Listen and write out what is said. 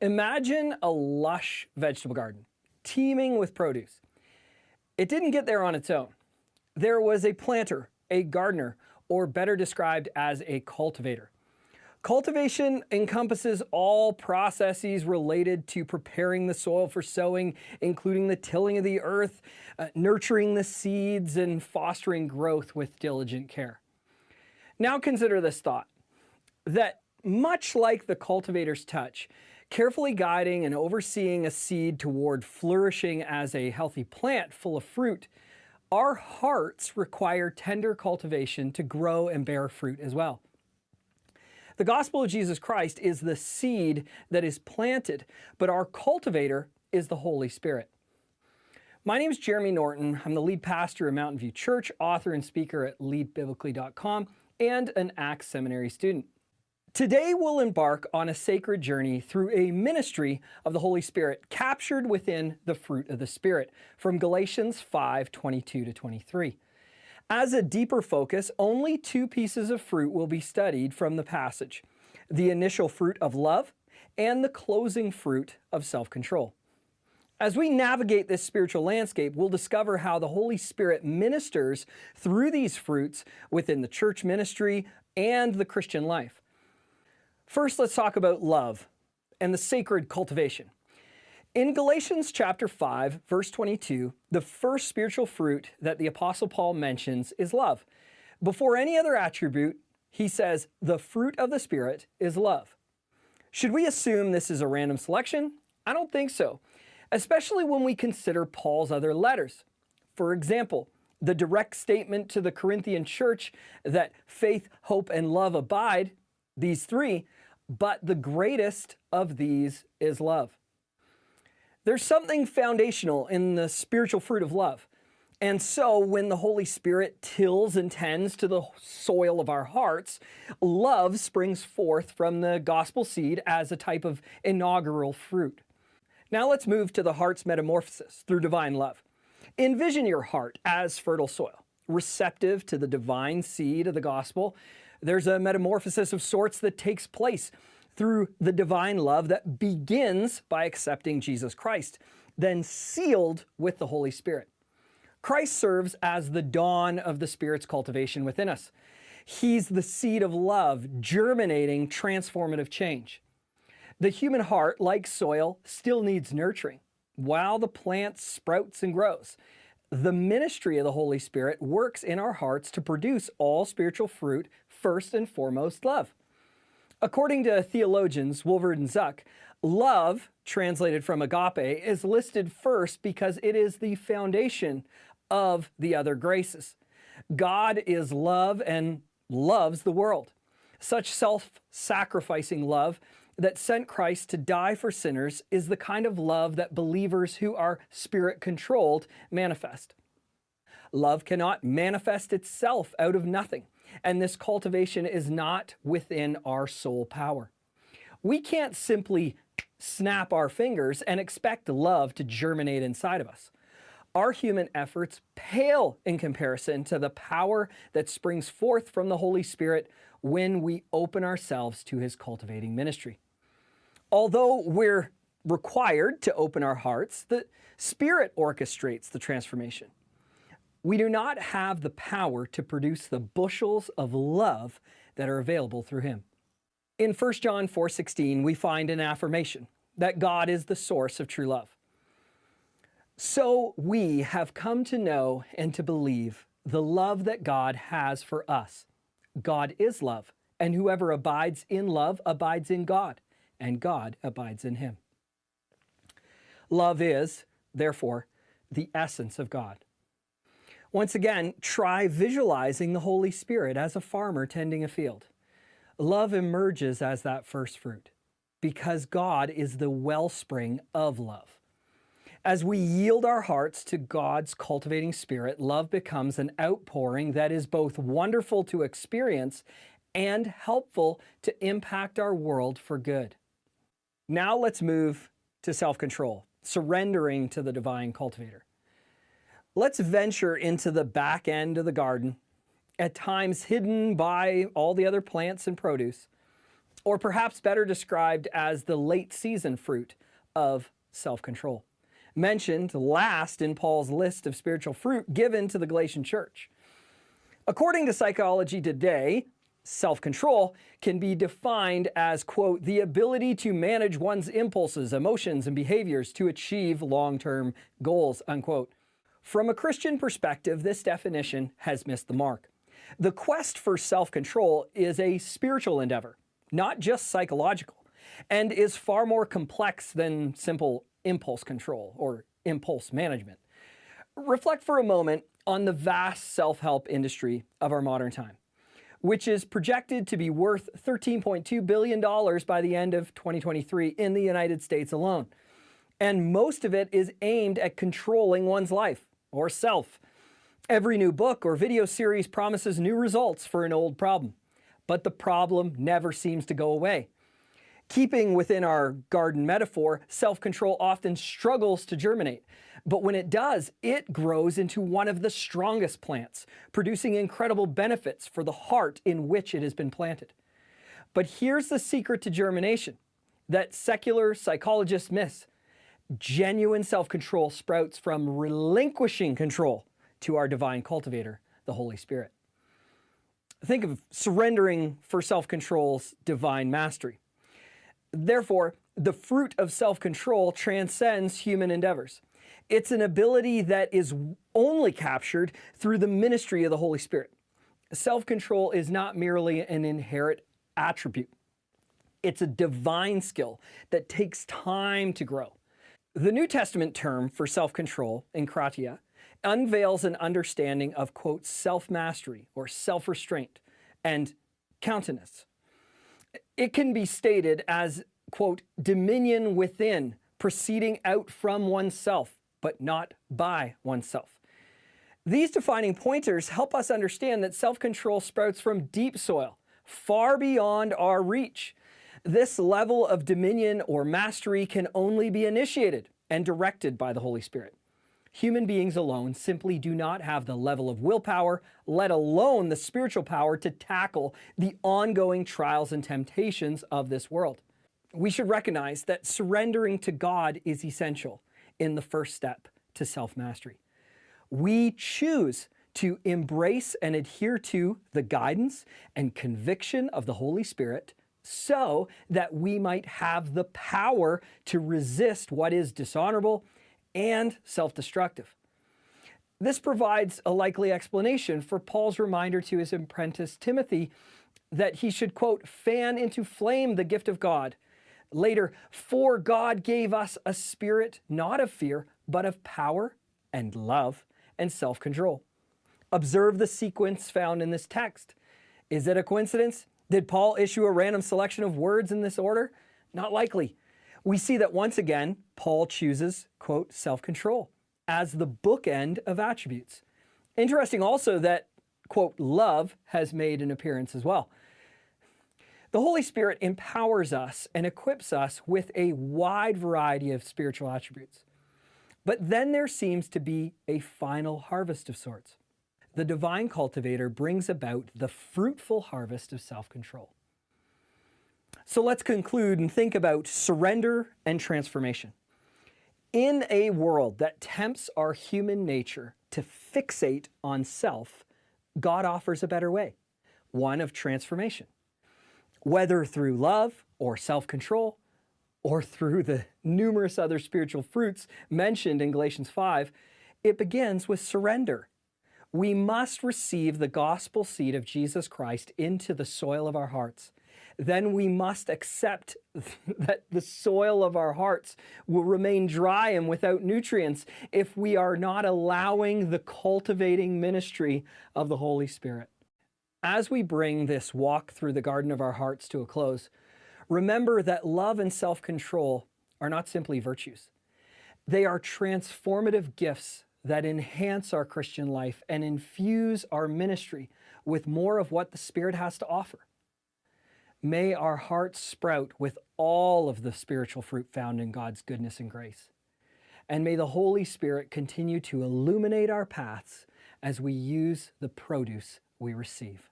Imagine a lush vegetable garden, teeming with produce. It didn't get there on its own. There was a planter, a gardener, or better described as a cultivator. Cultivation encompasses all processes related to preparing the soil for sowing, including the tilling of the earth, nurturing the seeds, and fostering growth with diligent care. Now consider this thought, that much like the cultivator's touch, carefully guiding and overseeing a seed toward flourishing as a healthy plant full of fruit, our hearts require tender cultivation to grow and bear fruit as well. The gospel of Jesus Christ is the seed that is planted, but our cultivator is the Holy Spirit. My name is Jeremy Norton. I'm the lead pastor at Mountain View Church, author and speaker at leadbiblically.com, and an Acts Seminary student. Today we'll embark on a sacred journey through a ministry of the Holy Spirit captured within the fruit of the Spirit from Galatians 5:22-23. As a deeper focus, only two pieces of fruit will be studied from the passage: the initial fruit of love and the closing fruit of self-control. As we navigate this spiritual landscape, we'll discover how the Holy Spirit ministers through these fruits within the church ministry and the Christian life. First, let's talk about love and the sacred cultivation. In Galatians chapter 5, verse 22, the first spiritual fruit that the Apostle Paul mentions is love. Before any other attribute, he says, the fruit of the Spirit is love. Should we assume this is a random selection? I don't think so, especially when we consider Paul's other letters. For example, the direct statement to the Corinthian church that faith, hope, and love abide, these three, but the greatest of these is love. There's something foundational in the spiritual fruit of love. And so when the Holy Spirit tills and tends to the soil of our hearts, love springs forth from the gospel seed as a type of inaugural fruit. Now let's move to the heart's metamorphosis through divine love. Envision your heart as fertile soil, receptive to the divine seed of the gospel. There's a metamorphosis of sorts that takes place through the divine love that begins by accepting Jesus Christ, then sealed with the Holy Spirit. Christ serves as the dawn of the Spirit's cultivation within us. He's the seed of love, germinating transformative change. The human heart, like soil, still needs nurturing, while the plant sprouts and grows. The ministry of the Holy Spirit works in our hearts to produce all spiritual fruit, first and foremost love. According to theologians Wolford and Zuck, love, translated from agape, is listed first because it is the foundation of the other graces. God is love and loves the world. Such self-sacrificing love that sent Christ to die for sinners is the kind of love that believers who are spirit-controlled manifest. Love cannot manifest itself out of nothing, and this cultivation is not within our soul power. We can't simply snap our fingers and expect love to germinate inside of us. Our human efforts pale in comparison to the power that springs forth from the Holy Spirit when we open ourselves to His cultivating ministry. Although we're required to open our hearts, the Spirit orchestrates the transformation. We do not have the power to produce the bushels of love that are available through Him. In 1 John 4:16, we find an affirmation that God is the source of true love. So we have come to know and to believe the love that God has for us. God is love, and whoever abides in love abides in God, and God abides in him. Love is, therefore, the essence of God. Once again, try visualizing the Holy Spirit as a farmer tending a field. Love emerges as that first fruit because God is the wellspring of love. As we yield our hearts to God's cultivating Spirit, love becomes an outpouring that is both wonderful to experience and helpful to impact our world for good. Now let's move to self-control, surrendering to the divine cultivator. Let's venture into the back end of the garden, at times hidden by all the other plants and produce. or perhaps better described as the late season fruit of self-control, mentioned last in Paul's list of spiritual fruit given to the Galatian church. According to Psychology Today, self-control can be defined as, quote, the ability to manage one's impulses, emotions, and behaviors to achieve long-term goals, unquote. From a Christian perspective, this definition has missed the mark. The quest for self-control is a spiritual endeavor, not just psychological, and is far more complex than simple impulse control or impulse management. Reflect for a moment on the vast self-help industry of our modern time, which is projected to be worth $13.2 billion by the end of 2023 in the United States alone. And most of it is aimed at controlling one's life or self. Every new book or video series promises new results for an old problem, but the problem never seems to go away. Keeping within our garden metaphor, self-control often struggles to germinate, but when it does, it grows into one of the strongest plants, producing incredible benefits for the heart in which it has been planted. But here's the secret to germination that secular psychologists miss. Genuine self-control sprouts from relinquishing control to our divine cultivator, the Holy Spirit. Think of surrendering for self-control's divine mastery. Therefore, the fruit of self-control transcends human endeavors. It's an ability that is only captured through the ministry of the Holy Spirit. Self-control is not merely an inherent attribute. It's a divine skill that takes time to grow. The New Testament term for self-control, enkratia, unveils an understanding of, quote, self-mastery or self-restraint and countenance. It can be stated as, quote, dominion within, proceeding out from oneself, but not by oneself. These defining pointers help us understand that self-control sprouts from deep soil, far beyond our reach. This level of dominion or mastery can only be initiated and directed by the Holy Spirit. Human beings alone simply do not have the level of willpower, let alone the spiritual power to tackle the ongoing trials and temptations of this world. We should recognize that surrendering to God is essential in the first step to self-mastery. We choose to embrace and adhere to the guidance and conviction of the Holy Spirit so that we might have the power to resist what is dishonorable and self-destructive. This provides a likely explanation for Paul's reminder to his apprentice Timothy that he should, quote, fan into flame the gift of God. Later, for God gave us a spirit not of fear, but of power and love and self-control. Observe the sequence found in this text. Is it a coincidence? Did Paul issue a random selection of words in this order? Not likely. We see that once again, Paul chooses, quote, self-control as the bookend of attributes. Interesting also that, quote, love has made an appearance as well. The Holy Spirit empowers us and equips us with a wide variety of spiritual attributes. But then there seems to be a final harvest of sorts. The divine cultivator brings about the fruitful harvest of self-control. So let's conclude and think about surrender and transformation. In a world that tempts our human nature to fixate on self, God offers a better way, one of transformation. Whether through love or self-control, or through the numerous other spiritual fruits mentioned in Galatians 5, it begins with surrender. We must receive the gospel seed of Jesus Christ into the soil of our hearts. Then we must accept that the soil of our hearts will remain dry and without nutrients if we are not allowing the cultivating ministry of the Holy Spirit. As we bring this walk through the garden of our hearts to a close, remember that love and self-control are not simply virtues. They are transformative gifts that enhance our Christian life and infuse our ministry with more of what the Spirit has to offer. May our hearts sprout with all of the spiritual fruit found in God's goodness and grace. And may the Holy Spirit continue to illuminate our paths as we use the produce we receive.